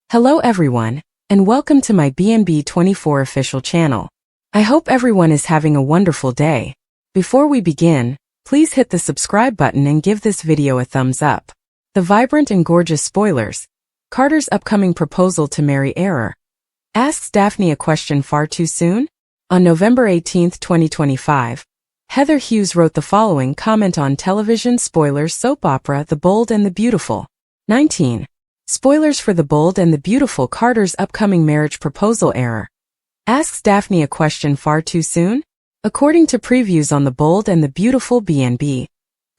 Hello everyone, and welcome to my BNB24 official channel. I hope everyone is having a wonderful day. Before we begin, please hit the subscribe button and give this video a thumbs up. The vibrant and gorgeous spoilers. Carter's upcoming proposal to marry Error. Asks Daphne a question far too soon? On November 18, 2025, Heather Hughes wrote the following comment on television spoilers soap opera The Bold and the Beautiful. 19. Spoilers for The Bold and the Beautiful. Carter's upcoming marriage proposal. Error asks Daphne a question far too soon? According to previews on The Bold and the Beautiful BNB,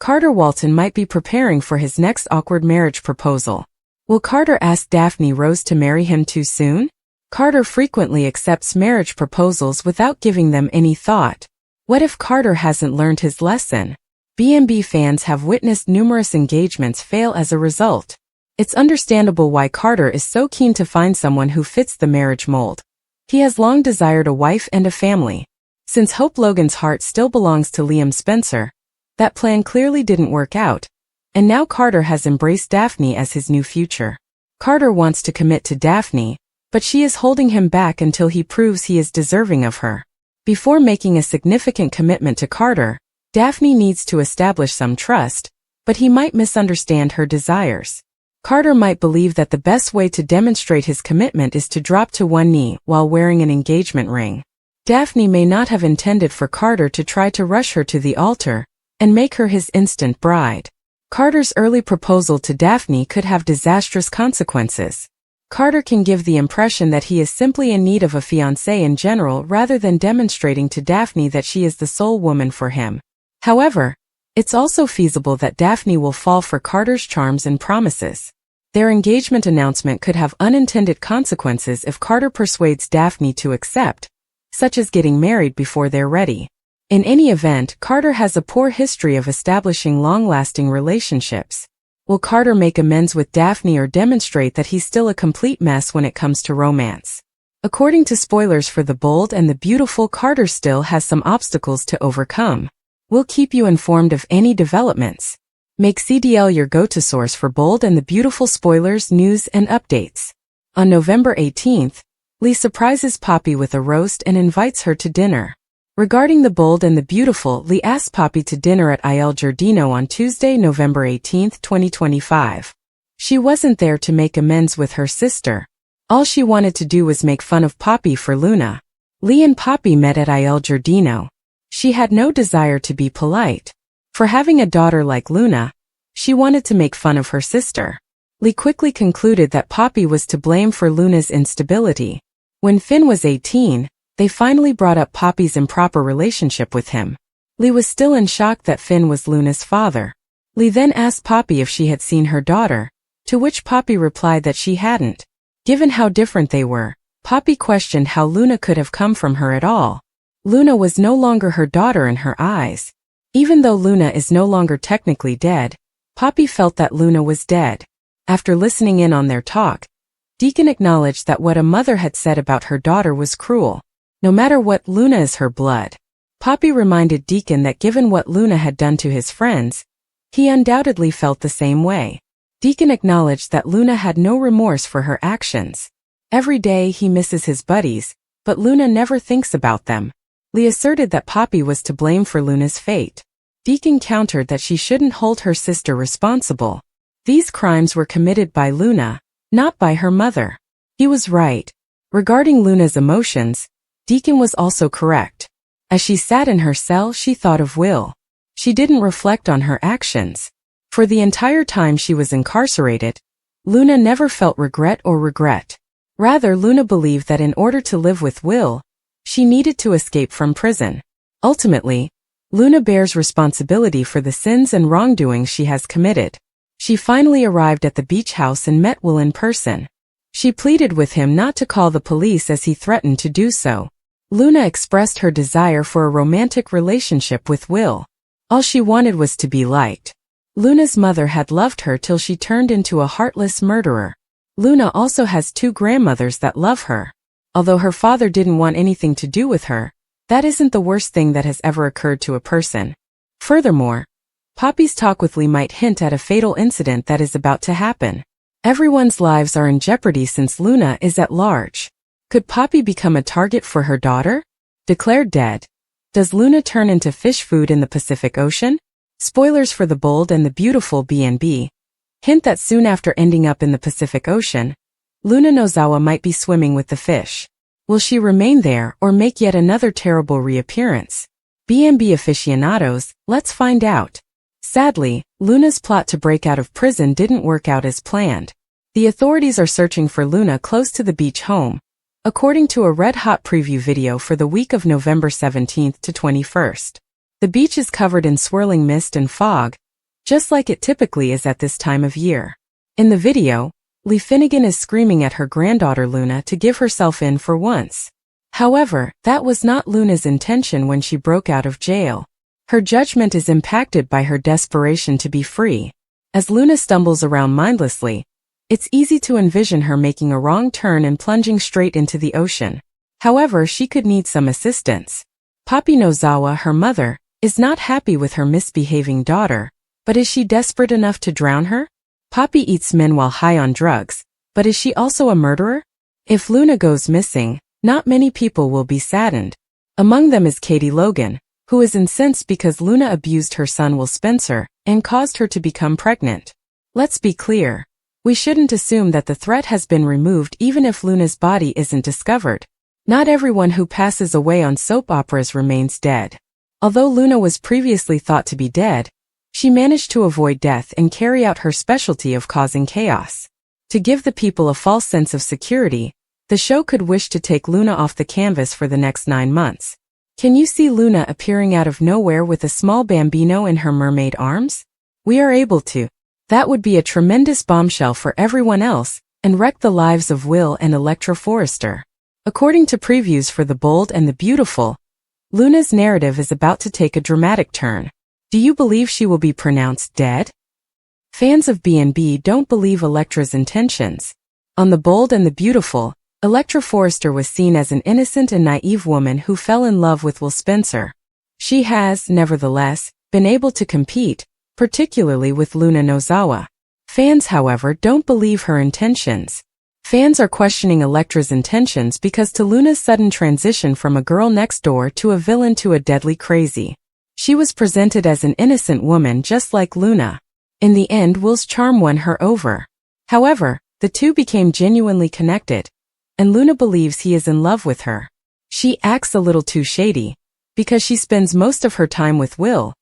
Carter Walton might be preparing for his next awkward marriage proposal. Will Carter ask Daphne Rose to marry him too soon? Carter frequently accepts marriage proposals without giving them any thought. What if Carter hasn't learned his lesson? BNB fans have witnessed numerous engagements fail as a result. It's understandable why Carter is so keen to find someone who fits the marriage mold. He has long desired a wife and a family. Since Hope Logan's heart still belongs to Liam Spencer, that plan clearly didn't work out, and now Carter has embraced Daphne as his new future. Carter wants to commit to Daphne, but she is holding him back until he proves he is deserving of her. Before making a significant commitment to Carter, Daphne needs to establish some trust, but he might misunderstand her desires. Carter might believe that the best way to demonstrate his commitment is to drop to one knee while wearing an engagement ring. Daphne may not have intended for Carter to try to rush her to the altar and make her his instant bride. Carter's early proposal to Daphne could have disastrous consequences. Carter can give the impression that he is simply in need of a fiancée in general rather than demonstrating to Daphne that she is the sole woman for him. However, it's also feasible that Daphne will fall for Carter's charms and promises. Their engagement announcement could have unintended consequences if Carter persuades Daphne to accept, such as getting married before they're ready. In any event, Carter has a poor history of establishing long-lasting relationships. Will Carter make amends with Daphne or demonstrate that he's still a complete mess when it comes to romance? According to spoilers for The Bold and the Beautiful, Carter still has some obstacles to overcome. We'll keep you informed of any developments. Make CDL your go-to source for Bold and the Beautiful spoilers, news, and updates. On November 18th, Lee surprises Poppy with a roast and invites her to dinner. Regarding The Bold and the Beautiful, Lee asked Poppy to dinner at Il Giardino on Tuesday, November 18, 2025. She wasn't there to make amends with her sister. All she wanted to do was make fun of Poppy for Luna. Lee and Poppy met at Il Giardino. She had no desire to be polite. For having a daughter like Luna, she wanted to make fun of her sister. Lee quickly concluded that Poppy was to blame for Luna's instability. When Finn was 18, they finally brought up Poppy's improper relationship with him. Lee was still in shock that Finn was Luna's father. Lee then asked Poppy if she had seen her daughter, to which Poppy replied that she hadn't. Given how different they were, Poppy questioned how Luna could have come from her at all. Luna was no longer her daughter in her eyes. Even though Luna is no longer technically dead, Poppy felt that Luna was dead. After listening in on their talk, Deacon acknowledged that what a mother had said about her daughter was cruel. No matter what, Luna is her blood. Poppy reminded Deacon that given what Luna had done to his friends, he undoubtedly felt the same way. Deacon acknowledged that Luna had no remorse for her actions. Every day he misses his buddies, but Luna never thinks about them. Lee asserted that Poppy was to blame for Luna's fate. Deacon countered that she shouldn't hold her sister responsible. These crimes were committed by Luna, not by her mother. He was right. Regarding Luna's emotions, Deacon was also correct. As she sat in her cell, she thought of Will. She didn't reflect on her actions. For the entire time she was incarcerated, Luna never felt regret. Rather, Luna believed that in order to live with Will, she needed to escape from prison. Ultimately, Luna bears responsibility for the sins and wrongdoings she has committed. She finally arrived at the beach house and met Will in person. She pleaded with him not to call the police as he threatened to do so. Luna expressed her desire for a romantic relationship with Will. All she wanted was to be liked. Luna's mother had loved her till she turned into a heartless murderer. Luna also has two grandmothers that love her. Although her father didn't want anything to do with her, that isn't the worst thing that has ever occurred to a person. Furthermore, Poppy's talk with Lee might hint at a fatal incident that is about to happen. Everyone's lives are in jeopardy since Luna is at large. Could Poppy become a target for her daughter? Declared dead. Does Luna turn into fish food in the Pacific Ocean? Spoilers for The Bold and the Beautiful B&B. Hint that soon after ending up in the Pacific Ocean, Luna Nozawa might be swimming with the fish. Will she remain there or make yet another terrible reappearance? B&B aficionados, let's find out. Sadly, Luna's plot to break out of prison didn't work out as planned. The authorities are searching for Luna close to the beach home, according to a red-hot preview video for the week of November 17th to 21st. The beach is covered in swirling mist and fog, just like it typically is at this time of year. In the video, Lee Finnegan is screaming at her granddaughter Luna to give herself in for once. However, that was not Luna's intention when she broke out of jail. Her judgment is impacted by her desperation to be free. As Luna stumbles around mindlessly, it's easy to envision her making a wrong turn and plunging straight into the ocean. However, she could need some assistance. Poppy Nozawa, her mother, is not happy with her misbehaving daughter, but is she desperate enough to drown her? Poppy eats men while high on drugs, but is she also a murderer? If Luna goes missing, not many people will be saddened. Among them is Katie Logan, who is incensed because Luna abused her son Will Spencer and caused her to become pregnant. Let's be clear. We shouldn't assume that the threat has been removed even if Luna's body isn't discovered. Not everyone who passes away on soap operas remains dead. Although Luna was previously thought to be dead, she managed to avoid death and carry out her specialty of causing chaos. To give the people a false sense of security, the show could wish to take Luna off the canvas for the next 9 months. Can you see Luna appearing out of nowhere with a small bambino in her mermaid arms? We are able to. That would be a tremendous bombshell for everyone else and wreck the lives of Will and Elektra Forrester. According to previews for The Bold and the Beautiful, Luna's narrative is about to take a dramatic turn. Do you believe she will be pronounced dead? Fans of B&B don't believe Elektra's intentions. On The Bold and the Beautiful, Elektra Forrester was seen as an innocent and naive woman who fell in love with Will Spencer. She has, nevertheless, been able to compete, particularly with Luna Nozawa. Fans, however, don't believe her intentions. Fans are questioning Elektra's intentions because to Luna's sudden transition from a girl next door to a villain to a deadly crazy. She was presented as an innocent woman just like Luna. In the end, Will's charm won her over. However, the two became genuinely connected, and Luna believes he is in love with her. She acts a little too shady, because she spends most of her time with Will,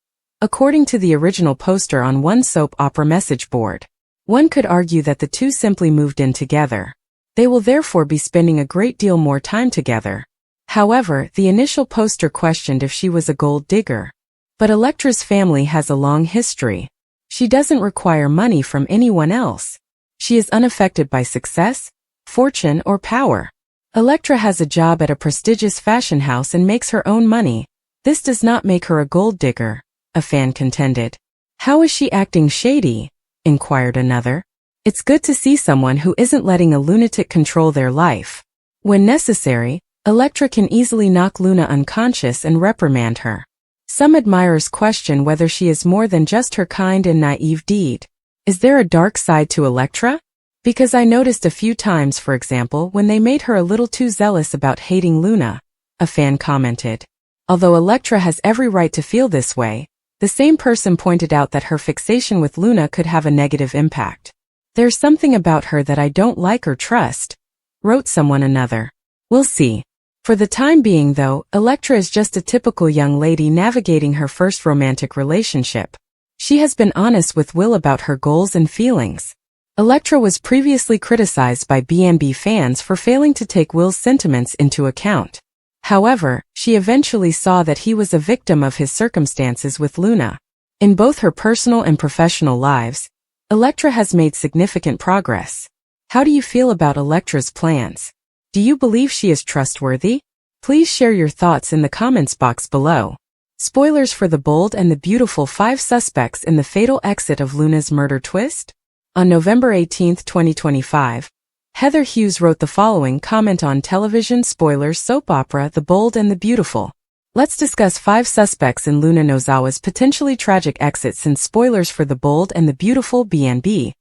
according to the original poster on one soap opera message board. One could argue that the two simply moved in together. They will therefore be spending a great deal more time together. However, the initial poster questioned if she was a gold digger. But Elektra's family has a long history. She doesn't require money from anyone else. She is unaffected by success, fortune, or power. Elektra has a job at a prestigious fashion house and makes her own money. This does not make her a gold digger, a fan contended. How is she acting shady? Inquired another. It's good to see someone who isn't letting a lunatic control their life. When necessary, Elektra can easily knock Luna unconscious and reprimand her. Some admirers question whether she is more than just her kind and naive deed. Is there a dark side to Elektra? Because I noticed a few times, for example, when they made her a little too zealous about hating Luna, a fan commented. Although Elektra has every right to feel this way, the same person pointed out that her fixation with Luna could have a negative impact. There's something about her that I don't like or trust, wrote someone another. We'll see. For the time being though, Elektra is just a typical young lady navigating her first romantic relationship. She has been honest with Will about her goals and feelings. Elektra was previously criticized by B&B fans for failing to take Will's sentiments into account. However, she eventually saw that he was a victim of his circumstances with Luna. In both her personal and professional lives, Elektra has made significant progress. How do you feel about Elektra's plans? Do you believe she is trustworthy? Please share your thoughts in the comments box below. Spoilers for The Bold and the Beautiful: 5 suspects in the fatal exit of Luna's murder twist? On November 18, 2025, Heather Hughes wrote the following comment on television spoilers soap opera The Bold and the Beautiful. Let's discuss 5 suspects in Luna Nozawa's potentially tragic exit since spoilers for The Bold and the Beautiful B&B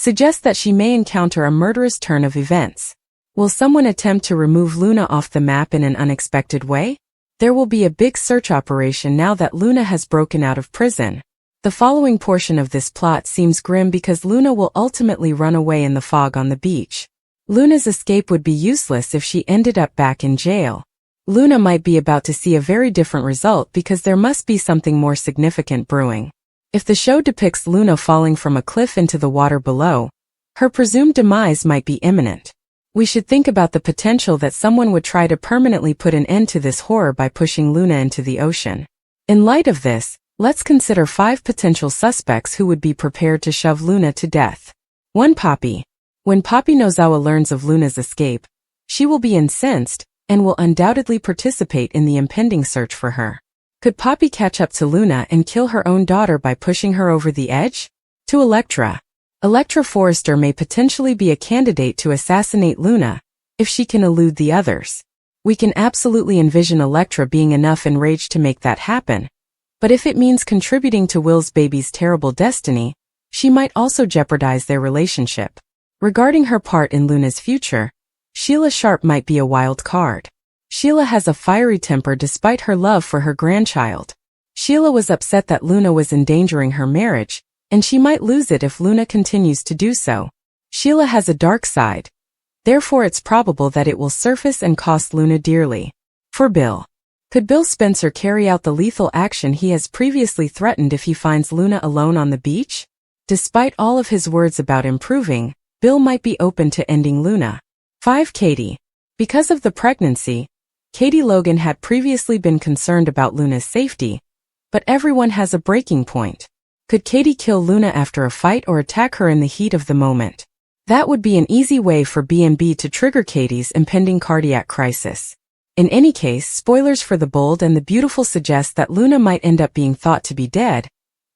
suggests that she may encounter a murderous turn of events. Will someone attempt to remove Luna off the map in an unexpected way? There will be a big search operation now that Luna has broken out of prison. The following portion of this plot seems grim because Luna will ultimately run away in the fog on the beach. Luna's escape would be useless if she ended up back in jail. Luna might be about to see a very different result because there must be something more significant brewing. If the show depicts Luna falling from a cliff into the water below, her presumed demise might be imminent. We should think about the potential that someone would try to permanently put an end to this horror by pushing Luna into the ocean. In light of this, let's consider 5 potential suspects who would be prepared to shove Luna to death. 1. Poppy. When Poppy Nozawa learns of Luna's escape, she will be incensed and will undoubtedly participate in the impending search for her. Could Poppy catch up to Luna and kill her own daughter by pushing her over the edge? 2. Electra. Electra Forrester may potentially be a candidate to assassinate Luna, if she can elude the others. We can absolutely envision Electra being enough enraged to make that happen. But if it means contributing to Will's baby's terrible destiny, she might also jeopardize their relationship. Regarding her part in Luna's future, Sheila Sharp might be a wild card. Sheila has a fiery temper despite her love for her grandchild. Sheila was upset that Luna was endangering her marriage, and she might lose it if Luna continues to do so. Sheila has a dark side. Therefore it's probable that it will surface and cost Luna dearly. 4. Bill. Could Bill Spencer carry out the lethal action he has previously threatened if he finds Luna alone on the beach? Despite all of his words about improving, Bill might be open to ending Luna. 5. Katie. Because of the pregnancy, Katie Logan had previously been concerned about Luna's safety, but everyone has a breaking point. Could Katie kill Luna after a fight or attack her in the heat of the moment? That would be an easy way for B&B to trigger Katie's impending cardiac crisis. In any case, spoilers for The Bold and the Beautiful suggest that Luna might end up being thought to be dead,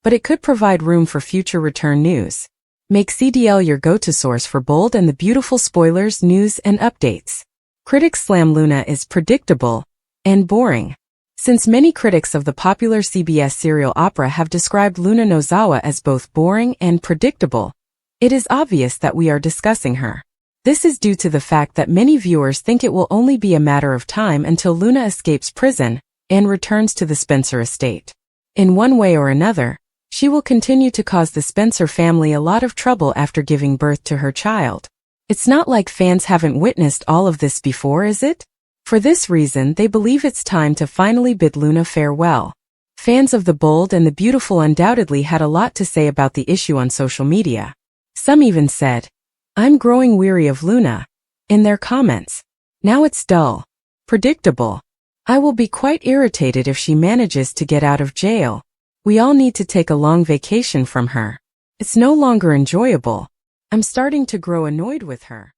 but it could provide room for future return news. Make CDL your go-to source for Bold and the Beautiful spoilers, news, and updates. Critics slam Luna is predictable and boring. Since many critics of the popular CBS serial opera have described Luna Nozawa as both boring and predictable, it is obvious that we are discussing her. This is due to the fact that many viewers think it will only be a matter of time until Luna escapes prison and returns to the Spencer estate. In one way or another, she will continue to cause the Spencer family a lot of trouble after giving birth to her child. It's not like fans haven't witnessed all of this before, is it? For this reason, they believe it's time to finally bid Luna farewell. Fans of The Bold and the Beautiful undoubtedly had a lot to say about the issue on social media. Some even said, "I'm growing weary of Luna," in their comments. Now it's dull. Predictable. I will be quite irritated if she manages to get out of jail. We all need to take a long vacation from her. It's no longer enjoyable. I'm starting to grow annoyed with her.